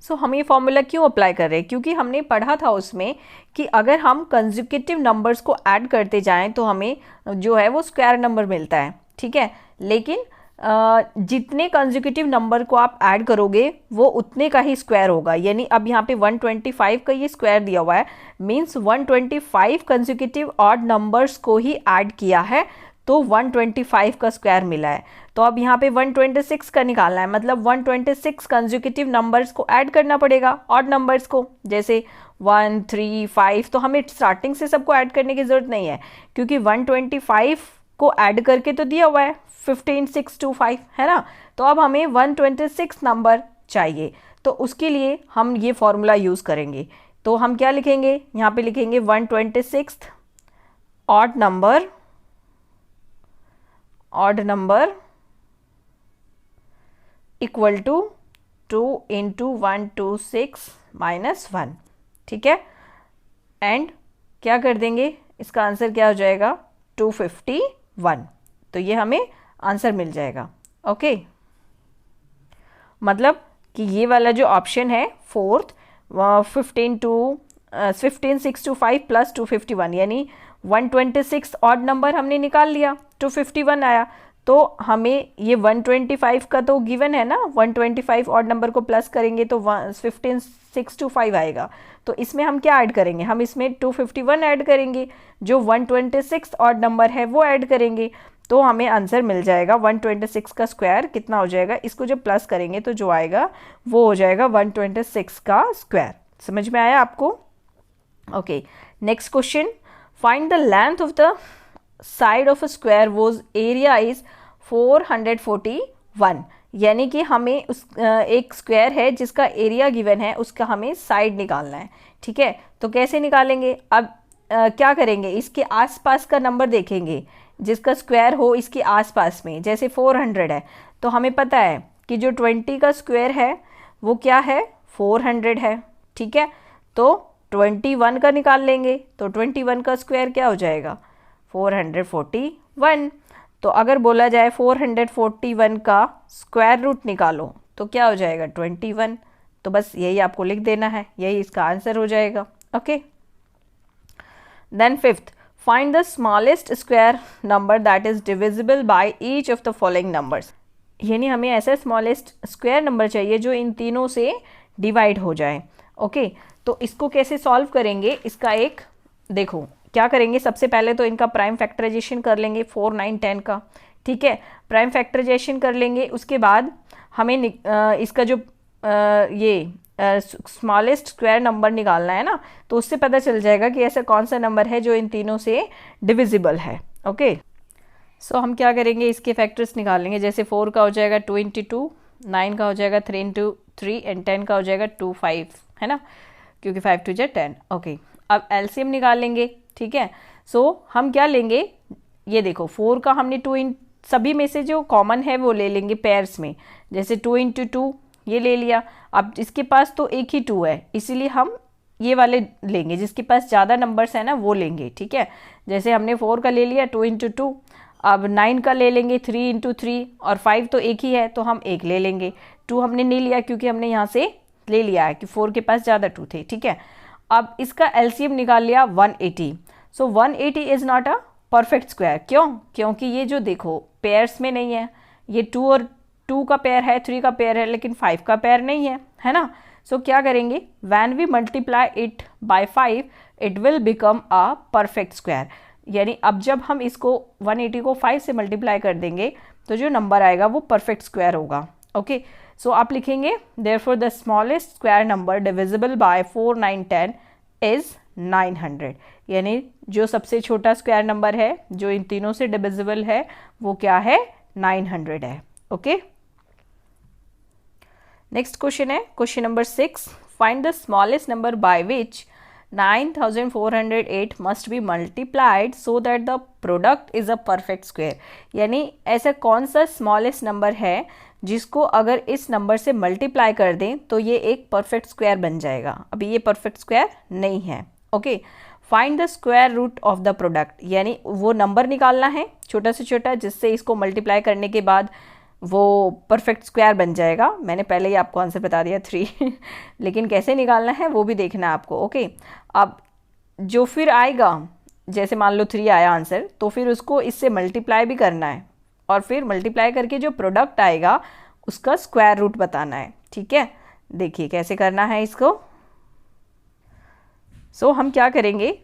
सो हम ये फॉर्मूला क्यों अप्लाई कर रहे हैं, क्योंकि हमने पढ़ा था उसमें कि अगर हम कंसेक्यूटिव नंबर्स को ऐड करते जाएं तो हमें जो है वो स्क्वायर नंबर मिलता है, ठीक है। लेकिन जितने कंसेक्यूटिव नंबर को आप ऐड करोगे वो उतने का ही स्क्वायर होगा। यानी अब यहाँ पे 125 का ये स्क्वायर दिया हुआ है, मीन्स 125 कंसेक्यूटिव ऑड नंबर्स को ही ऐड किया है तो 125 का स्क्वायर मिला है। तो अब यहाँ पे 126 का निकालना है, मतलब 126 कंसेक्यूटिव नंबर्स को ऐड करना पड़ेगा ऑड नंबर्स को, जैसे 1, 3, 5। तो हमें स्टार्टिंग से सबको ऐड करने की ज़रूरत नहीं है, क्योंकि 125 को ऐड करके तो दिया हुआ है 15,625, है ना। तो अब हमें 126 नंबर चाहिए, तो उसके लिए हम ये फॉर्मूला यूज़ करेंगे। तो हम क्या लिखेंगे, यहाँ पे लिखेंगे 126 odd number equal to 2 into 126 minus 1, ठीक है। एंड क्या कर देंगे, इसका आंसर क्या हो जाएगा 251। तो ये हमें आंसर मिल जाएगा, ओके। मतलब कि ये वाला जो ऑप्शन है फोर्थ 15,625 प्लस 251, यानी 126 ऑड नंबर हमने निकाल लिया, 251 आया। तो हमें ये 125 का तो गिवन है ना, 125 ऑड नंबर को प्लस करेंगे तो 15,625 आएगा। तो इसमें हम क्या ऐड करेंगे, हम इसमें 251 ऐड करेंगे, जो 126 ऑड नंबर है वो ऐड करेंगे, तो हमें आंसर मिल जाएगा 126 का स्क्वायर कितना हो जाएगा। इसको जब प्लस करेंगे तो जो आएगा वो हो जाएगा 126 का स्क्वायर। समझ में आया आपको? Okay, next question, find the length of the side of a square whose area is 441। यानी कि हमें उस एक स्क्वायर है जिसका एरिया गिवन है, उसका हमें साइड निकालना है, ठीक है। तो कैसे निकालेंगे, अब क्या करेंगे, इसके आसपास का नंबर देखेंगे जिसका स्क्वायर हो इसके आसपास में। जैसे 400 है तो हमें पता है कि जो 20 का स्क्वायर है वो क्या है, 400 है, ठीक है। तो 21 का निकाल लेंगे, तो 21 का स्क्वायर क्या हो जाएगा 441। तो अगर बोला जाए 441 का स्क्वायर रूट निकालो तो क्या हो जाएगा 21। तो बस यही आपको लिख देना है, यही इसका आंसर हो जाएगा, okay. Then fifth, find the smallest square number that is divisible by each of the following numbers. यानी हमें ऐसा स्मॉलेस्ट स्क्वायर नंबर चाहिए जो इन तीनों से डिवाइड हो जाए, ओके। तो इसको कैसे सॉल्व करेंगे, इसका एक देखो क्या करेंगे, सबसे पहले तो इनका प्राइम फैक्टराइजेशन कर लेंगे 4, 9, 10 का, ठीक है। प्राइम फैक्टराइजेशन कर लेंगे, उसके बाद हमें इसका जो ये स्मॉलेस्ट स्क्वायर नंबर निकालना है ना, तो उससे पता चल जाएगा कि ऐसा कौन सा नंबर है जो इन तीनों से डिविजिबल है, ओके। सो हम क्या करेंगे, इसके फैक्टर्स निकाल लेंगे। जैसे 4 का हो जाएगा 2 इंटू 2, 9 का हो जाएगा 3 इंटू 3 एंड 10 का हो जाएगा 2, 5, है ना, क्योंकि 5 2 जा 10, ओके। अब एलसीएम निकाल लेंगे, ठीक है। सो हम क्या लेंगे, ये देखो 4 का हमने 2 इन सभी में से जो कॉमन है वो ले लेंगे पेयर्स में। जैसे 2 इंटू 2 ये ले लिया, अब इसके पास तो एक ही 2 है इसीलिए हम ये वाले लेंगे, जिसके पास ज़्यादा नंबर्स है ना वो लेंगे, ठीक है। जैसे हमने 4 का ले लिया 2 इंटू 2, अब 9 का ले लेंगे 3 इंटू 3, और 5 तो एक ही है तो हम एक ले लेंगे। 2 हमने नहीं लिया क्योंकि हमने यहाँ से ले लिया है कि 4 के पास ज़्यादा 2 थे, ठीक है। अब इसका एलसीएम निकाल लिया 180। सो 180 is not a perfect square, क्यों, क्योंकि ये जो देखो पेयर्स में नहीं है, ये 2 और 2 का पेयर है, 3 का पेयर है, लेकिन 5 का पेयर नहीं है ना। सो क्या करेंगे, when we multiply it by 5 it will become a perfect square. यानी अब जब हम इसको 180 को 5 से मल्टीप्लाई कर देंगे तो जो नंबर आएगा वो परफेक्ट स्क्वायर होगा, ओके। सो आप लिखेंगे therefore the smallest square number divisible by 4, 9, 10 is 900। यानी जो सबसे छोटा स्क्वायर नंबर है जो इन तीनों से डिविजिबल है वो क्या है, 900 है, ओके। नेक्स्ट क्वेश्चन है question number 6, find the smallest number by which 9408 must be multiplied so that the product is a perfect square. यानी ऐसा कौन सा स्मॉलेस्ट नंबर है जिसको अगर इस नंबर से मल्टीप्लाई कर दें तो ये एक परफेक्ट स्क्वायर बन जाएगा। अभी ये परफेक्ट स्क्वायर नहीं है, okay. Find the square root of the product, यानी वो नंबर निकालना है छोटा से छोटा जिससे इसको मल्टीप्लाई करने के बाद वो परफेक्ट स्क्वायर बन जाएगा। मैंने पहले ही आपको आंसर बता दिया 3 लेकिन कैसे निकालना है वो भी देखना है आपको। ओके, अब जो फिर आएगा, जैसे मान लो 3 आया आंसर, तो फिर उसको इससे मल्टीप्लाई भी करना है और फिर मल्टीप्लाई करके जो प्रोडक्ट आएगा उसका स्क्वायर रूट बताना है। ठीक है, देखिए कैसे करना है इसको। सो हम क्या करेंगे,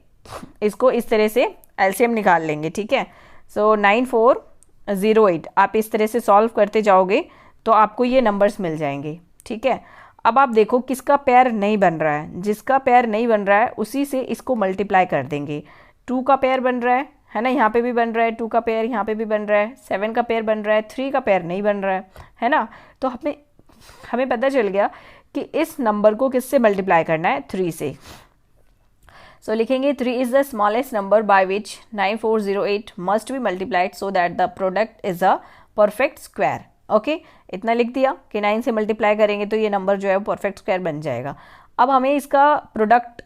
इसको इस तरह से एलसीएम निकाल लेंगे। ठीक है, सो 9408 आप इस तरह से सॉल्व करते जाओगे तो आपको ये नंबर्स मिल जाएंगे। ठीक है, अब आप देखो किसका पेयर नहीं बन रहा है, जिसका पेयर नहीं बन रहा है उसी से इसको मल्टीप्लाई कर देंगे। 2 का पेयर बन रहा है ना, यहाँ पे भी बन रहा है 2 का पेयर, यहाँ पे भी बन रहा है, 7 का पेयर बन रहा है, 3 का पेयर नहीं बन रहा है ना। तो हमें पता चल गया कि इस नंबर को किससे मल्टीप्लाई करना है, 3 से। सो लिखेंगे 3 is the smallest number by which 9408 must be multiplied so that the product is a perfect square. Okay, इतना लिख दिया कि 9 से मल्टीप्लाई करेंगे तो ये नंबर जो है वो परफेक्ट स्क्वायर बन जाएगा। अब हमें इसका प्रोडक्ट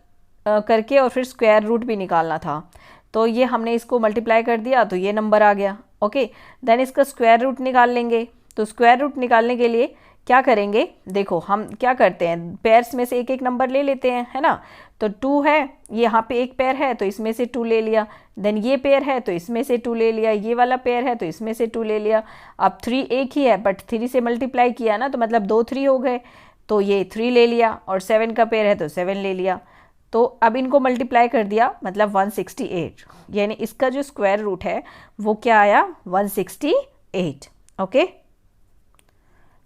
करके और फिर स्क्वायर रूट भी निकालना था, तो ये हमने इसको मल्टीप्लाई कर दिया तो ये नंबर आ गया। ओके, देन इसका स्क्वायर रूट निकाल लेंगे। तो स्क्वायर रूट निकालने के लिए क्या करेंगे, देखो हम क्या करते हैं, पेयर्स में से एक एक नंबर ले लेते हैं, है ना। तो 2 है, ये यहाँ पे एक पेयर है तो इसमें से 2 ले लिया, देन ये पेयर है तो इसमें से 2 ले लिया, ये वाला पेयर है तो इसमें से 2 ले लिया। अब 3 एक ही है बट 3 से मल्टीप्लाई किया ना, तो मतलब 2 3 हो गए, तो ये 3 ले लिया, और 7 का पेयर है तो 7 ले लिया। तो अब इनको मल्टीप्लाई कर दिया, मतलब 168, यानी इसका जो स्क्वायर रूट है वो क्या आया, 168। ओके,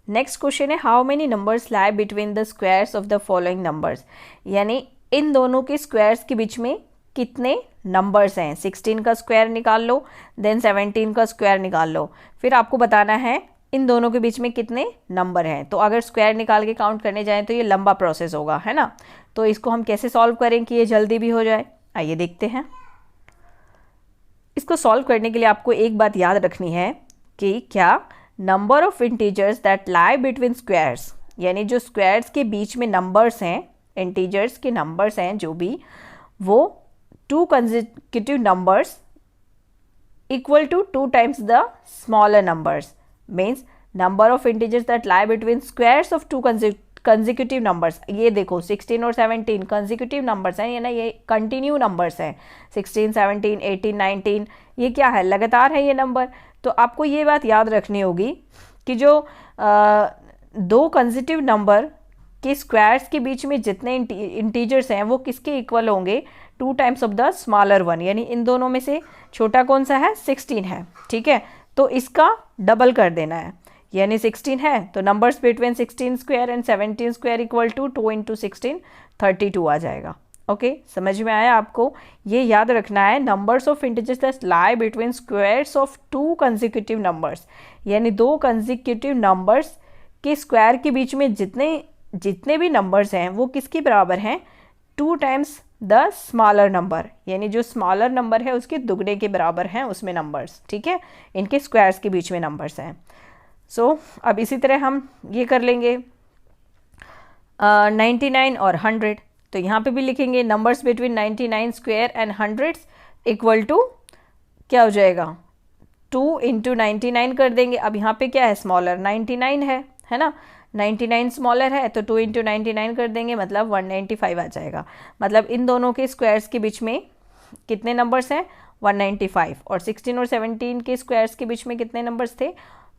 नेक्स्ट क्वेश्चन है how many numbers lie between the squares of the following numbers, यानी इन दोनों के स्क्वायर्स के बीच में कितने नंबर्स हैं। 16 का स्क्वायर निकाल लो, देन 17 का स्क्वायर निकाल लो, फिर आपको बताना है इन दोनों के बीच में कितने नंबर हैं। तो अगर स्क्वायर निकाल के काउंट करने जाएं तो ये लंबा प्रोसेस होगा, है ना। तो इसको हम कैसे सॉल्व करें कि ये जल्दी भी हो जाए, आइए देखते हैं। इसको सॉल्व करने के लिए आपको एक बात याद रखनी है कि क्या, number of integers that lie between squares, यानी जो स्क्वायर्स के बीच में नंबर्स हैं, इंटीजर्स के नंबर्स हैं जो भी, वो 2 consecutive numbers equal to 2 times the smaller numbers, means number of integers that lie between squares of 2 consecutive numbers। ये देखो 16 और 17 consecutive numbers हैं, ये ना, ये continue numbers हैं, 16 17 18 19, ये क्या है, लगातार है ये नंबर। तो आपको ये बात याद रखनी होगी कि जो 2 consecutive नंबर के स्क्वायर्स के बीच में जितने इंटीजर्स हैं वो किसके इक्वल होंगे, 2 times of the smaller one, यानी इन दोनों में से छोटा कौन सा है, 16 है। ठीक है, तो इसका डबल कर देना है, यानी 16 है तो numbers between 16 square and 17 square equal to 2 into 16 32 आ जाएगा। ओके, समझ में आया आपको, ये याद रखना है, numbers of integers that lie between squares of 2 consecutive numbers, यानी 2 कंसेक्यूटिव नंबर्स के स्क्वायर के बीच में जितने भी नंबर्स हैं वो किसके बराबर हैं, 2 टाइम्स द स्मॉलर नंबर, यानी जो स्मॉलर नंबर है उसके दुगने के बराबर हैं उसमें नंबर्स। ठीक है, इनके स्क्वायर्स के बीच में नंबर्स हैं। सो अब इसी तरह हम ये कर लेंगे 99 और 100, तो यहाँ पे भी लिखेंगे numbers between 99 square and 100 equal to क्या हो जाएगा, 2 इंटू 99 कर देंगे। अब यहाँ पे क्या है, स्मॉलर 99 है ना, 99 स्मॉलर है तो 2 इंटू 99 कर देंगे, मतलब 195 आ जाएगा। मतलब इन दोनों के स्क्वायर्स के बीच में कितने नंबर्स हैं, 195, और 16 और 17 के स्क्वायर्स के बीच में कितने नंबर्स थे,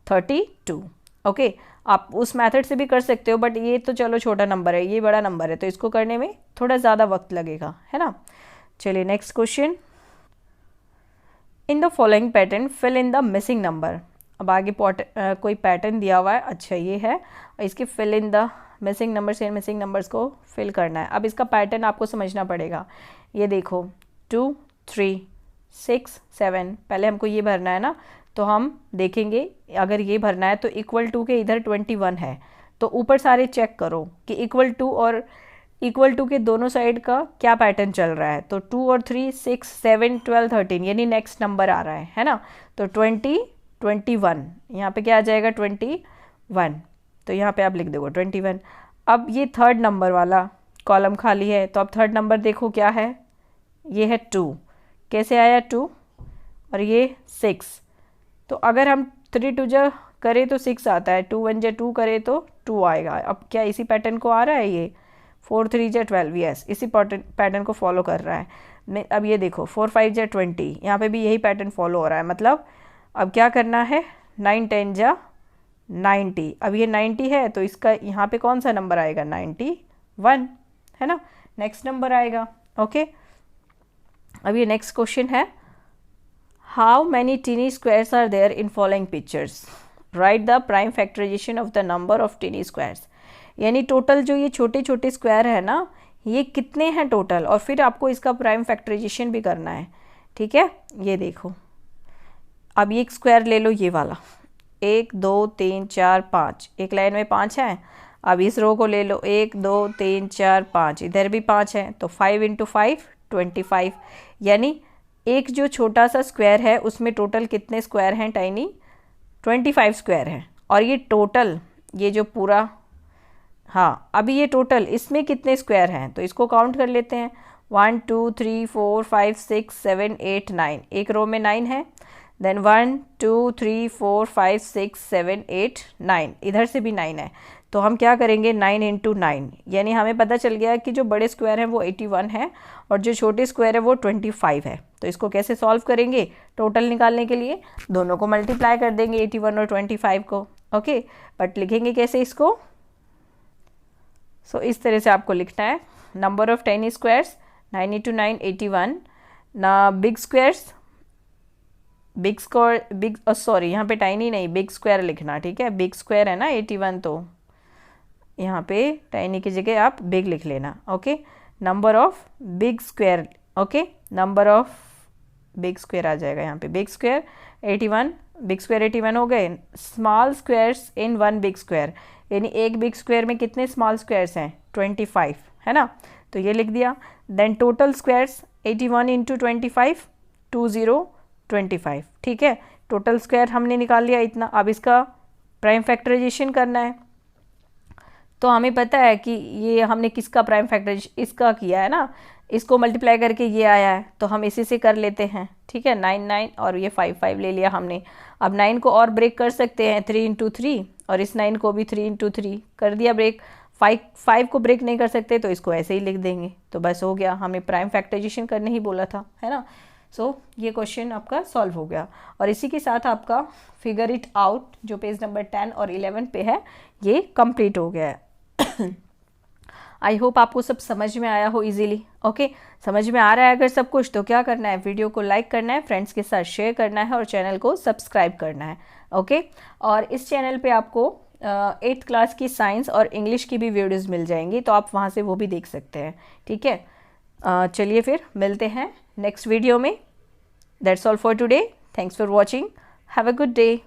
32। ओके, आप उस मेथड से भी कर सकते हो, बट ये तो चलो छोटा नंबर है, ये बड़ा नंबर है, तो इसको करने में थोड़ा ज़्यादा वक्त लगेगा, है ना। चलिए next question, in the following pattern fill in the missing number. अब आगे कोई पैटर्न दिया हुआ है, अच्छा ये है, इसके fill in the missing numbers, या मिसिंग नंबर्स को फिल करना है। अब इसका पैटर्न आपको समझना पड़ेगा। ये देखो 2 3 6 7, पहले हमको ये भरना है ना, तो हम देखेंगे अगर ये भरना है तो इक्वल टू के इधर 21 है, तो ऊपर सारे चेक करो कि इक्वल टू और इक्वल टू के दोनों साइड का क्या पैटर्न चल रहा है। तो 2 और 3 6 7 12 13, यानी नेक्स्ट नंबर आ रहा है ना। तो 20 21, यहाँ पे क्या आ जाएगा 21, तो यहाँ पे आप लिख दोगे 21। अब ये थर्ड नंबर वाला कॉलम खाली है, तो अब थर्ड नंबर देखो क्या है, ये है 2, कैसे आया 2, और ये 6, तो अगर हम 3 2 जा करे तो 6 आता है, 2 1 जा 2 करे तो 2 आएगा। अब क्या इसी पैटर्न को आ रहा है ये, 4 3 जा 12, यस इसी पैटर्न को फॉलो कर रहा है। अब ये देखो 4 5 जा 20, यहाँ पे भी यही पैटर्न फॉलो हो रहा है। मतलब अब क्या करना है, 9 10 जा 90। अब ये 90 है तो इसका यहाँ पे कौन सा नंबर आएगा, 91 है ना, नेक्स्ट नंबर आएगा। ओके, अब ये नेक्स्ट क्वेश्चन है, how many tiny squares are there in following pictures, write the prime factorisation of the number of tiny squares. यानी टोटल जो ये छोटे छोटे स्क्वायर है ना, ये कितने हैं टोटल, और फिर आपको इसका प्राइम फैक्टराइजेशन भी करना है। ठीक है, ये देखो अब ये एक स्क्वायर ले लो, ये वाला 1 2 3 4 5, एक लाइन में 5 है। अब इस रो को ले लो, 1 2 3 4 5, इधर भी 5 है, तो 5 × 5 25। यानी एक जो छोटा सा स्क्वायर है उसमें टोटल कितने स्क्वायर हैं टाइनी, 25 स्क्वायर हैं। और ये टोटल ये जो पूरा, हाँ अभी ये टोटल इसमें कितने स्क्वायर हैं तो इसको काउंट कर लेते हैं, 1 2 3 4 5 6 7 8 9, एक रो में 9 है। देन 1 2 3 4 5 6 7 8 9, इधर से भी 9 है। तो हम क्या करेंगे, 9 × 9, यानी हमें पता चल गया कि जो बड़े स्क्वायर हैं वो 81 है और जो छोटे स्क्वायर है वो 25 है। तो इसको कैसे सॉल्व करेंगे, टोटल निकालने के लिए दोनों को मल्टीप्लाई कर देंगे, 81 और 25 को। ओके, बट लिखेंगे कैसे इसको, सो इस तरह से आपको लिखना है, नंबर ऑफ टाइनी स्क्वायर्स 9 × 9 81 ना, big squares big square big sorry यहाँ पे टाइनी नहीं बिग स्क्वायर लिखना। ठीक है, बिग स्क्वायर है ना 81, तो यहाँ पे टाइनी की जगह आप बिग लिख लेना। Okay, number of big square, okay number of big square आ जाएगा यहाँ पे, बिग स्क्वायर 81, बिग स्क्वायर 81 हो गए। Small squares in one big square, यानी एक बिग स्क्वायर में कितने स्मॉल स्क्वायर्स हैं, 25 है ना, तो ये लिख दिया। Then total squares 81 × 25 2025। ठीक है, टोटल स्क्वायर हमने निकाल लिया इतना। अब इसका प्राइम फैक्टराइजेशन करना है, तो हमें पता है कि ये हमने किसका प्राइम फैक्टराइजेशन, इसका किया है ना, इसको मल्टीप्लाई करके ये आया है, तो हम इसी से कर लेते हैं। ठीक है, 9 9 और ये 5 5 ले लिया हमने। अब 9 को और ब्रेक कर सकते हैं, 3 × 3, और इस 9 को भी 3 × 3 कर दिया ब्रेक। 5 को ब्रेक नहीं कर सकते तो इसको ऐसे ही लिख देंगे, तो बस हो गया, हमें प्राइम फैक्टराइजेशन करने ही बोला था, है ना। सो ये क्वेश्चन आपका सॉल्व हो गया, और इसी के साथ आपका फिगर इट आउट जो पेज नंबर 10 और 11 पे है ये कंप्लीट हो गया है। आई होप आपको सब समझ में आया हो इजीली। ओके, समझ में आ रहा है अगर सब कुछ, तो क्या करना है, वीडियो को लाइक करना है, फ्रेंड्स के साथ शेयर करना है और चैनल को सब्सक्राइब करना है। ओके, और इस चैनल पे आपको 8th क्लास की साइंस और इंग्लिश की भी वीडियोज़ मिल जाएंगी, तो आप वहाँ से वो भी देख सकते हैं। ठीक है, चलिए फिर मिलते हैं नेक्स्ट वीडियो में। That's all for today, thanks for watching, have a good day.